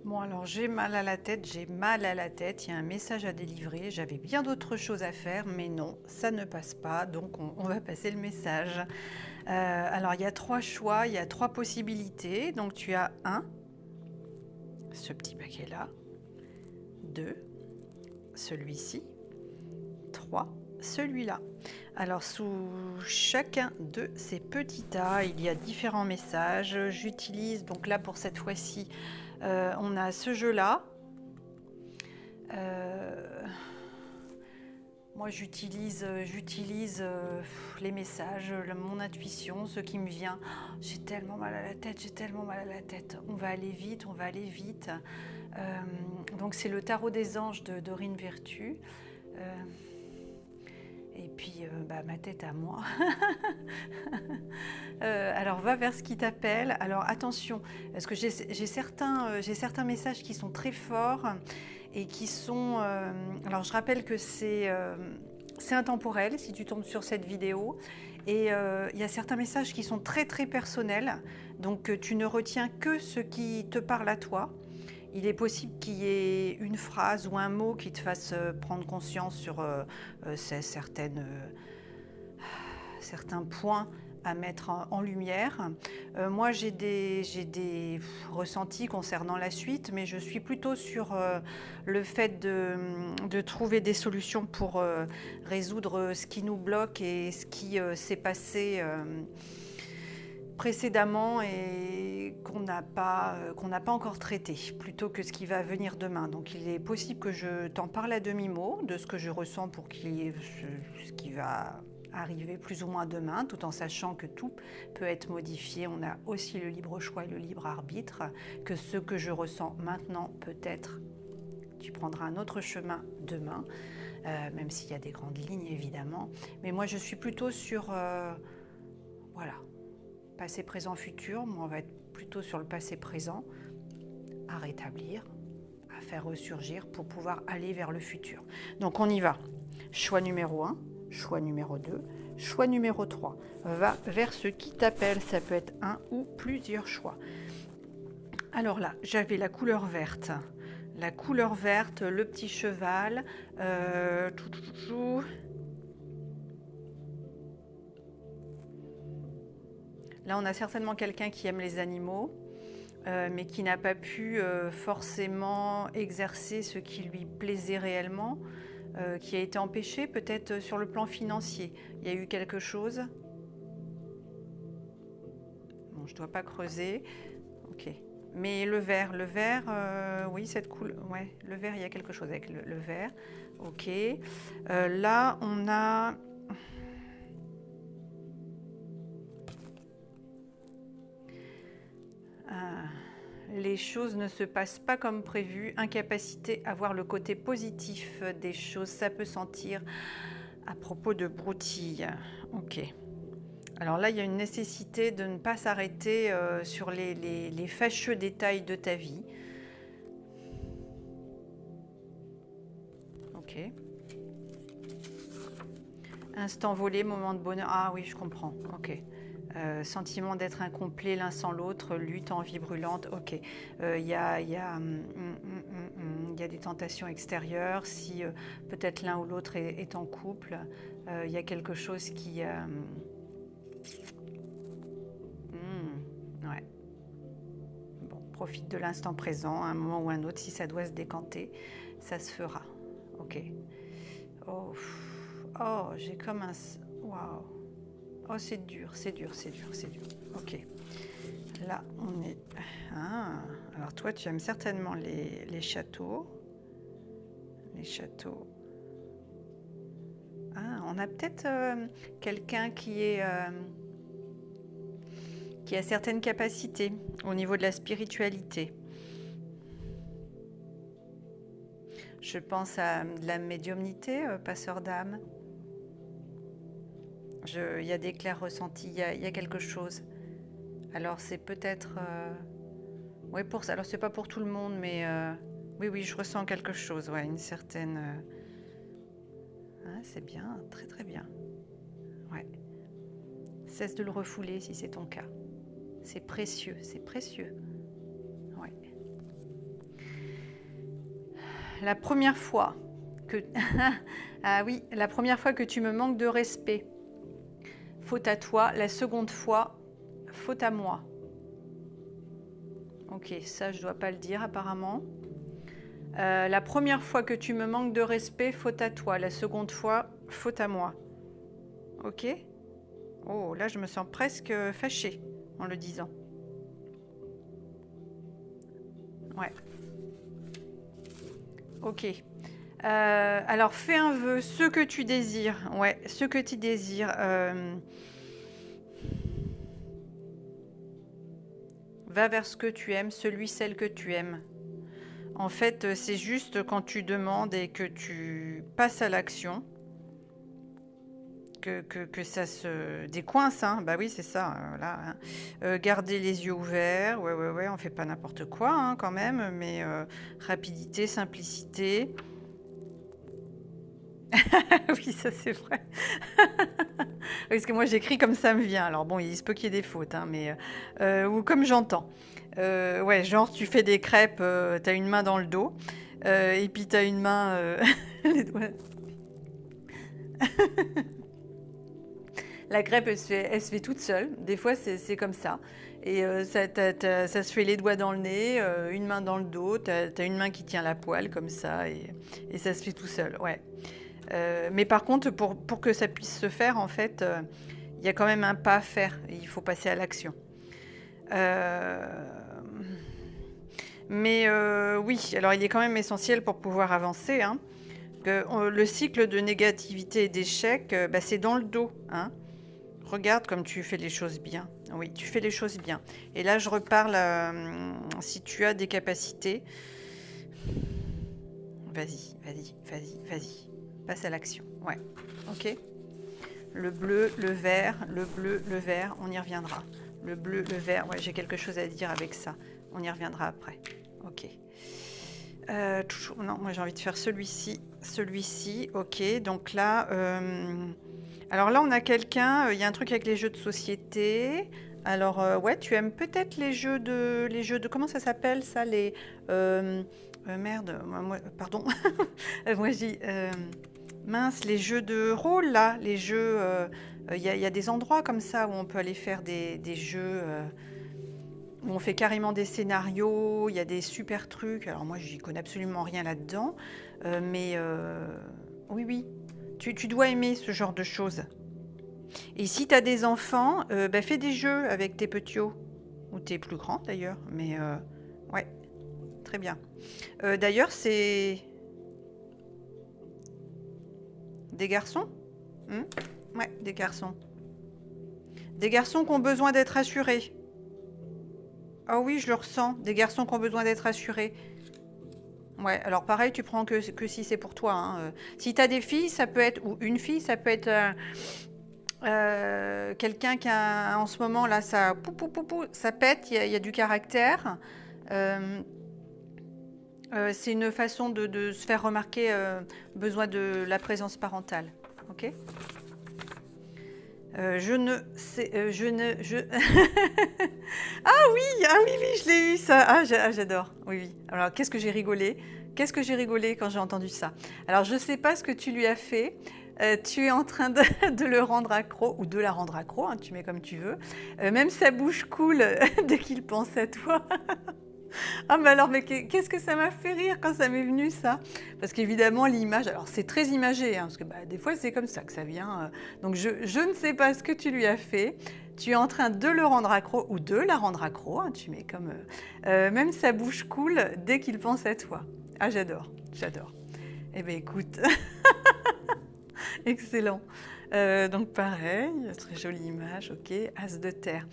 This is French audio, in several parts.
Bon, alors j'ai mal à la tête, j'ai mal à la tête, il y a un message à délivrer, j'avais bien d'autres choses à faire, mais non, ça ne passe pas, donc on va passer le message. Alors il y a trois choix, il y a trois possibilités, donc tu as un, ce petit paquet-là, deux, celui-ci, trois, celui-là. Alors sous chacun de ces petits tas, il y a différents messages. J'utilise, donc là pour cette fois-ci, on a ce jeu-là. Moi j'utilise les messages, mon intuition, ce qui me vient. Oh, j'ai tellement mal à la tête, j'ai tellement mal à la tête. On va aller vite, on va aller vite. Donc c'est le tarot des anges de Dorine Virtue. Et puis ma tête à moi. Alors va vers ce qui t'appelle. Alors attention, parce que j'ai certains messages qui sont très forts et qui sont... alors je rappelle que c'est intemporel si tu tombes sur cette vidéo. Et il y a certains messages qui sont très très personnels. Donc tu ne retiens que ce qui te parle à toi. Il est possible qu'il y ait une phrase ou un mot qui te fasse prendre conscience sur certains points à mettre en lumière. Moi, j'ai des ressentis concernant la suite, mais je suis plutôt sur le fait de trouver des solutions pour résoudre ce qui nous bloque et ce qui s'est passé précédemment et qu'on n'a pas encore traité, plutôt que ce qui va venir demain. Donc il est possible que je t'en parle à demi-mot de ce que je ressens pour qu'il y ait ce qui va arriver plus ou moins demain, tout en sachant que tout peut être modifié. On a aussi le libre choix et le libre arbitre, que ce que je ressens maintenant, peut-être tu prendras un autre chemin demain, même s'il y a des grandes lignes évidemment. Mais moi je suis plutôt sur voilà, passé, présent, futur. Moi, on va être plutôt sur le passé présent, à rétablir, à faire ressurgir pour pouvoir aller vers le futur. Donc on y va. Choix numéro 1, choix numéro 2, choix numéro 3. Va vers ce qui t'appelle. Ça peut être un ou plusieurs choix. Alors là, j'avais la couleur verte. La couleur verte, le petit cheval. Là, on a certainement quelqu'un qui aime les animaux, mais qui n'a pas pu forcément exercer ce qui lui plaisait réellement, qui a été empêché peut-être sur le plan financier. Il y a eu quelque chose. Bon, je ne dois pas creuser. Ok. Mais le vert, oui, cette couleur, ouais, le vert, il y a quelque chose avec le vert. Ok. Là, on a... les choses ne se passent pas comme prévu, incapacité à voir le côté positif des choses, ça peut sentir à propos de broutilles. Ok. Alors là, il y a une nécessité de ne pas s'arrêter sur les fâcheux détails de ta vie. Ok. Instant volé, moment de bonheur. Ah oui, je comprends. Ok. Sentiment d'être incomplet l'un sans l'autre, lutte, envie brûlante. Ok. Il y a des tentations extérieures. Si peut-être l'un ou l'autre est en couple, il y a quelque chose qui... ouais. Bon, profite de l'instant présent, à un moment ou un autre. Si ça doit se décanter, ça se fera. Ok. Oh, oh, j'ai comme un... Waouh. Oh, c'est dur, c'est dur, c'est dur, c'est dur. Ok. Là, on est... Ah, alors toi, tu aimes certainement les châteaux. Les châteaux. Ah, on a peut-être quelqu'un qui a certaines capacités au niveau de la spiritualité. Je pense à de la médiumnité, passeur d'âme. Il y a des clairs ressentis, il y a quelque chose. Alors c'est peut-être... oui, alors c'est pas pour tout le monde, mais oui, je ressens quelque chose, ouais, une certaine... Ah, c'est bien, très très bien. Ouais. Cesse de le refouler si c'est ton cas. C'est précieux, c'est précieux. Ouais. la première fois que... ah oui, la première fois que tu me manques de respect, faute à toi. La seconde fois, faute à moi. Ok, ça je dois pas le dire apparemment. La première fois que tu me manques de respect, faute à toi. La seconde fois, faute à moi. Ok. Oh, là je me sens presque fâchée en le disant. Ouais. Ok. Alors fais un vœu, ce que tu désires. Ouais, ce que tu désires. Va vers ce que tu aimes, celui, celle que tu aimes. En fait, c'est juste quand tu demandes et que tu passes à l'action que ça se décoince. Hein. Bah oui, c'est ça. Là, hein. Garder les yeux ouverts. Ouais, on fait pas n'importe quoi hein, quand même, mais rapidité, simplicité. Oui, ça c'est vrai. Parce que moi j'écris comme ça me vient. Alors bon, il se peut qu'il y ait des fautes, hein, mais ou comme j'entends. Ouais, genre tu fais des crêpes, t'as une main dans le dos, et puis t'as une main les doigts. La crêpe, elle se fait toute seule. Des fois, c'est comme ça. Et ça se fait les doigts dans le nez, une main dans le dos, t'as une main qui tient la poêle comme ça, et ça se fait tout seul. Ouais. Mais par contre, pour que ça puisse se faire, en fait, il y a quand même un pas à faire. Et il faut passer à l'action. Mais oui, alors il est quand même essentiel pour pouvoir avancer. Hein, que le cycle de négativité et d'échec, bah, c'est dans le dos. Hein. Regarde comme tu fais les choses bien. Oui, tu fais les choses bien. Et là, je reparle si tu as des capacités. Vas-y. Passe à l'action. Ouais, ok. Le bleu, le vert, on y reviendra. Le bleu, le vert, ouais, j'ai quelque chose à dire avec ça. On y reviendra après. Ok. Toujours, non, moi j'ai envie de faire celui-ci, ok. Donc là, alors là on a quelqu'un, il y a un truc avec les jeux de société. Alors ouais, tu aimes peut-être les jeux de, comment ça s'appelle ça, les, merde, pardon, moi je dis, mince, les jeux de rôle là, les jeux, il y a des endroits comme ça où on peut aller faire des jeux. Où on fait carrément des scénarios, il y a des super trucs. Alors moi, j'y connais absolument rien là-dedans. Mais oui, tu dois aimer ce genre de choses. Et si tu as des enfants, bah, fais des jeux avec tes petits-os. Ou tes plus grands d'ailleurs. Mais ouais, très bien. D'ailleurs, c'est des garçons. Ouais, des garçons. Des garçons qui ont besoin d'être assurés. Ah oui, je le ressens. Des garçons qui ont besoin d'être assurés. Ouais, alors pareil, tu prends que si c'est pour toi. Hein. Si tu as des filles, ça peut être, ou une fille, ça peut être quelqu'un qui a, en ce moment, là, ça pète, il y a du caractère. C'est une façon de se faire remarquer, besoin de la présence parentale. Ok ? Je ne sais, Ah oui, je l'ai eu ça. Ah, j'adore. Oui. Alors, qu'est-ce que j'ai rigolé quand j'ai entendu ça. Alors, je ne sais pas ce que tu lui as fait. Tu es en train de le rendre accro, ou de la rendre accro, hein, tu mets comme tu veux. Même sa bouche coule dès qu'il pense à toi. Ah mais alors, mais qu'est-ce que ça m'a fait rire quand ça m'est venu ça. Parce qu'évidemment l'image, alors c'est très imagé, hein, parce que bah, des fois c'est comme ça que ça vient. Donc je ne sais pas ce que tu lui as fait. Tu es en train de le rendre accro ou de la rendre accro, hein, tu mets comme... même sa bouche coule dès qu'il pense à toi. Ah j'adore. Eh bien écoute, excellent. Donc pareil, très jolie image, ok, As de terre.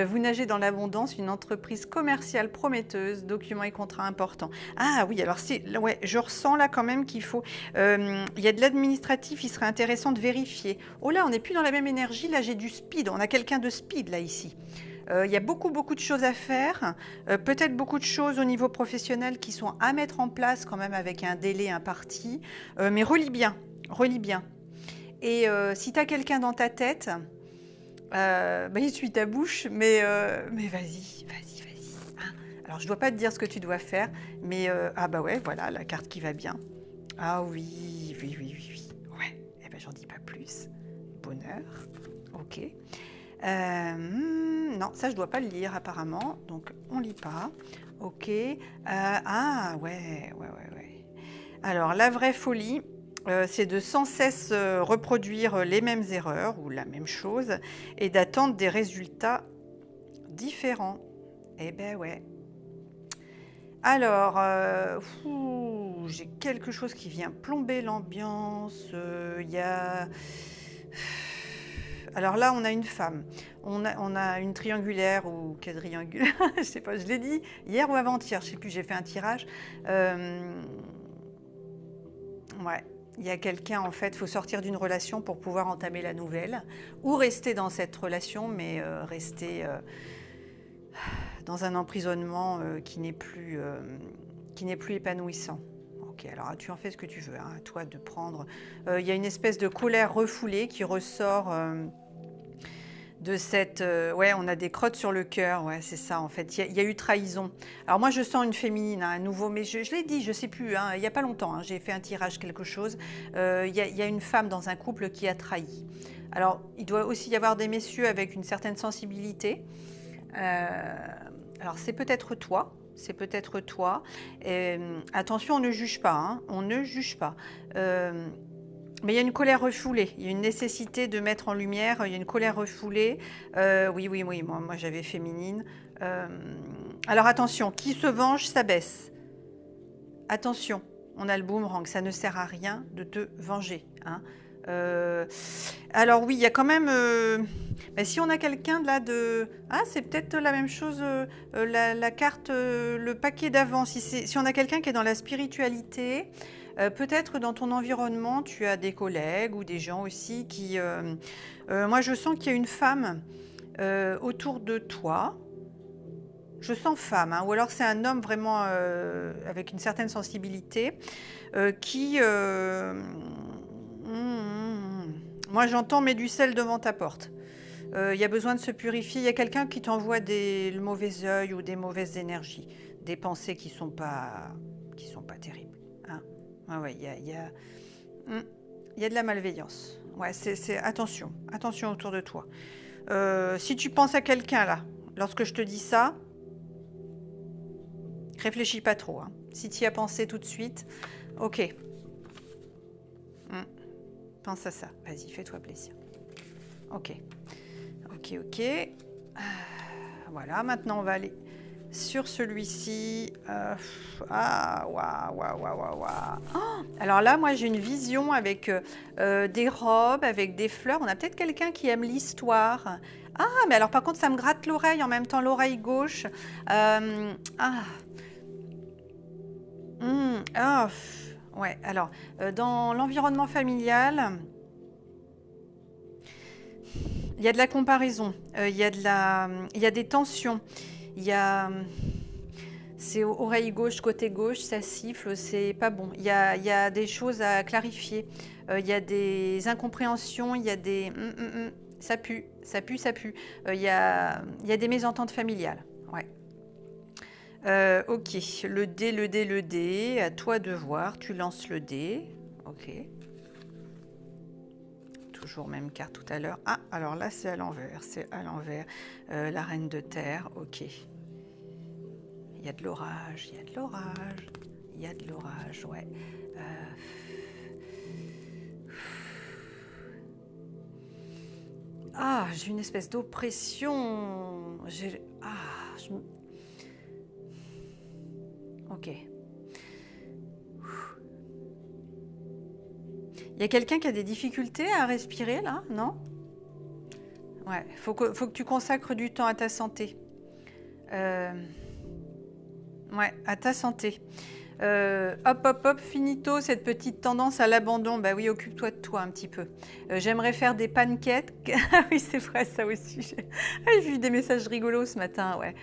Vous nagez dans l'abondance, une entreprise commerciale prometteuse, documents et contrats importants. Ah oui, alors ouais, je ressens là quand même qu'il faut... Il y a de l'administratif, il serait intéressant de vérifier. Oh là, on n'est plus dans la même énergie, là j'ai du speed, on a quelqu'un de speed là ici. Il y a beaucoup de choses à faire, peut-être beaucoup de choses au niveau professionnel qui sont à mettre en place quand même avec un délai imparti, mais relis bien. Et si tu as quelqu'un dans ta tête, bah, il suit ta bouche, mais vas-y. Hein. Alors, je ne dois pas te dire ce que tu dois faire, mais ah bah ouais, voilà, la carte qui va bien. Ah oui, oui, oui, oui, oui. Ouais, eh ben, j'en dis pas plus. Bonheur, ok. Non, ça, je dois pas le lire apparemment, donc on lit pas. Ok. Ah ouais, ouais, ouais, ouais. Alors, la vraie folie, c'est de sans cesse reproduire les mêmes erreurs ou la même chose et d'attendre des résultats différents. Eh ben ouais. Alors, j'ai quelque chose qui vient plomber l'ambiance. Il y a... Alors là, on a une femme. On a une triangulaire ou quadriangulaire. Je sais pas, je l'ai dit hier ou avant-hier. Je sais plus, j'ai fait un tirage. Ouais. Il y a quelqu'un, en fait, il faut sortir d'une relation pour pouvoir entamer la nouvelle. Ou rester dans cette relation, mais rester... dans un emprisonnement qui n'est plus épanouissant. Ok, alors tu en fais ce que tu veux, hein, à toi de prendre. Il y a une espèce de colère refoulée qui ressort de cette... ouais, on a des crottes sur le cœur, ouais, c'est ça en fait. Il y a eu trahison. Alors moi je sens une féminine, hein, un nouveau, mais je l'ai dit, je sais plus, hein, il n'y a pas longtemps, hein, j'ai fait un tirage quelque chose. Il y a une femme dans un couple qui a trahi. Alors il doit aussi y avoir des messieurs avec une certaine sensibilité. Alors c'est peut-être toi, c'est peut-être toi. Attention, on ne juge pas, hein, on ne juge pas. Mais il y a une colère refoulée, il y a une nécessité de mettre en lumière, il y a une colère refoulée. Oui, oui, oui, moi j'avais féminine. Alors attention, qui se venge s'abaisse. Attention, on a le boomerang, ça ne sert à rien de te venger, hein. Alors oui, il y a quand même... si on a quelqu'un là de... Ah, c'est peut-être la même chose, la carte, le paquet d'avant. Si on a quelqu'un qui est dans la spiritualité, peut-être dans ton environnement, tu as des collègues ou des gens aussi qui... moi, je sens qu'il y a une femme autour de toi. Je sens femme, hein, ou alors c'est un homme vraiment avec une certaine sensibilité qui... Moi, j'entends, mets du sel devant ta porte. Il y a besoin de se purifier. Il y a quelqu'un qui t'envoie le mauvais œil ou des mauvaises énergies, des pensées qui sont pas terribles. Hein. Ouais, il y a de la malveillance. Ouais, attention autour de toi. Si tu penses à quelqu'un là, lorsque je te dis ça, réfléchis pas trop. Hein. Si tu y as pensé tout de suite, ok. Pense à ça. Vas-y, fais-toi plaisir. Ok. Voilà, maintenant on va aller sur celui-ci. Waouh. Alors là, moi j'ai une vision avec des robes, avec des fleurs. On a peut-être quelqu'un qui aime l'histoire. Ah, mais alors par contre, ça me gratte l'oreille en même temps, l'oreille gauche. Ouais, alors, dans l'environnement familial, il y a de la comparaison, il y a des tensions, c'est oreille gauche, côté gauche, ça siffle, c'est pas bon. Il y a des choses à clarifier, il y a des incompréhensions, il y a des... ça pue. Il y a des mésententes familiales, ouais. Ok, le dé, à toi de voir, tu lances le dé, ok. Toujours même carte tout à l'heure. Ah, alors là c'est à l'envers, la reine de terre, ok. Il y a de l'orage, ouais. Ah, j'ai une espèce d'oppression, ok. Il y a quelqu'un qui a des difficultés à respirer là, non? Ouais, faut que tu consacres du temps à ta santé. Ouais, à ta santé. Hop, finito, cette petite tendance à l'abandon. Bah oui, occupe-toi de toi un petit peu. J'aimerais faire des pancakes. Ah oui, c'est vrai, ça aussi. J'ai vu des messages rigolos ce matin, ouais.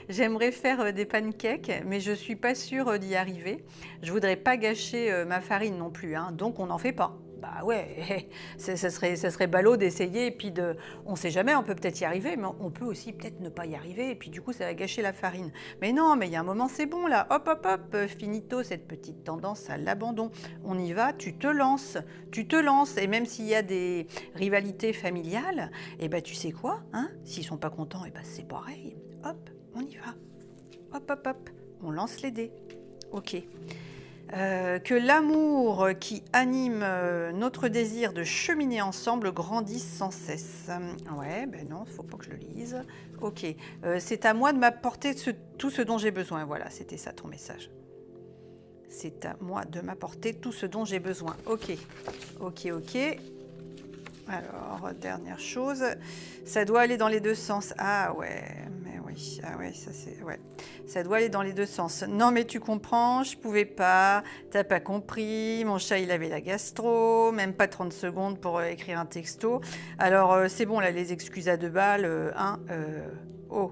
J'aimerais faire des pancakes, mais je suis pas sûre d'y arriver. Je voudrais pas gâcher ma farine non plus, hein, donc on n'en fait pas. Bah ouais, ça serait ballot d'essayer et puis on sait jamais, on peut peut-être y arriver, mais on peut aussi peut-être ne pas y arriver et puis du coup ça va gâcher la farine. Mais non, mais il y a un moment c'est bon là, hop hop hop, finito cette petite tendance à l'abandon. On y va, tu te lances et même s'il y a des rivalités familiales, et ben tu sais quoi, hein, s'ils sont pas contents, et ben c'est pareil, hop, on y va, hop hop hop, on lance les dés, ok. Que l'amour qui anime notre désir de cheminer ensemble grandisse sans cesse. Ouais, ben non, il ne faut pas que je le lise. Ok, c'est à moi de m'apporter tout ce dont j'ai besoin. Voilà, c'était ça ton message. C'est à moi de m'apporter tout ce dont j'ai besoin. Ok, ok, ok. Alors, dernière chose, ça doit aller dans les deux sens. Ah ouais, mais oui, ah ouais, ça c'est... Ouais. Ça doit aller dans les deux sens. Non mais tu comprends, je pouvais pas, t'as pas compris, mon chat il avait la gastro, même pas 30 secondes pour écrire un texto. Alors c'est bon là, les excuses à 2 balles, oh.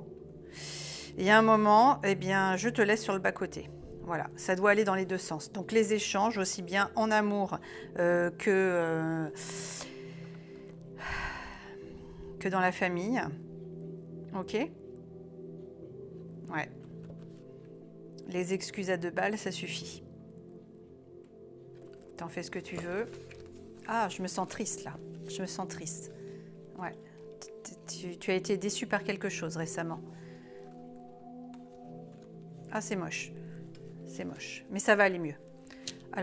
Il y a un moment, eh bien je te laisse sur le bas-côté. Voilà, ça doit aller dans les deux sens. Donc les échanges, aussi bien en amour que dans la famille. Ok? Ouais. Les excuses à 2 balles, ça suffit. T'en fais ce que tu veux. Ah, je me sens triste là. Je me sens triste. Ouais. Tu as été déçu par quelque chose récemment. Ah, c'est moche. C'est moche. Mais ça va aller mieux.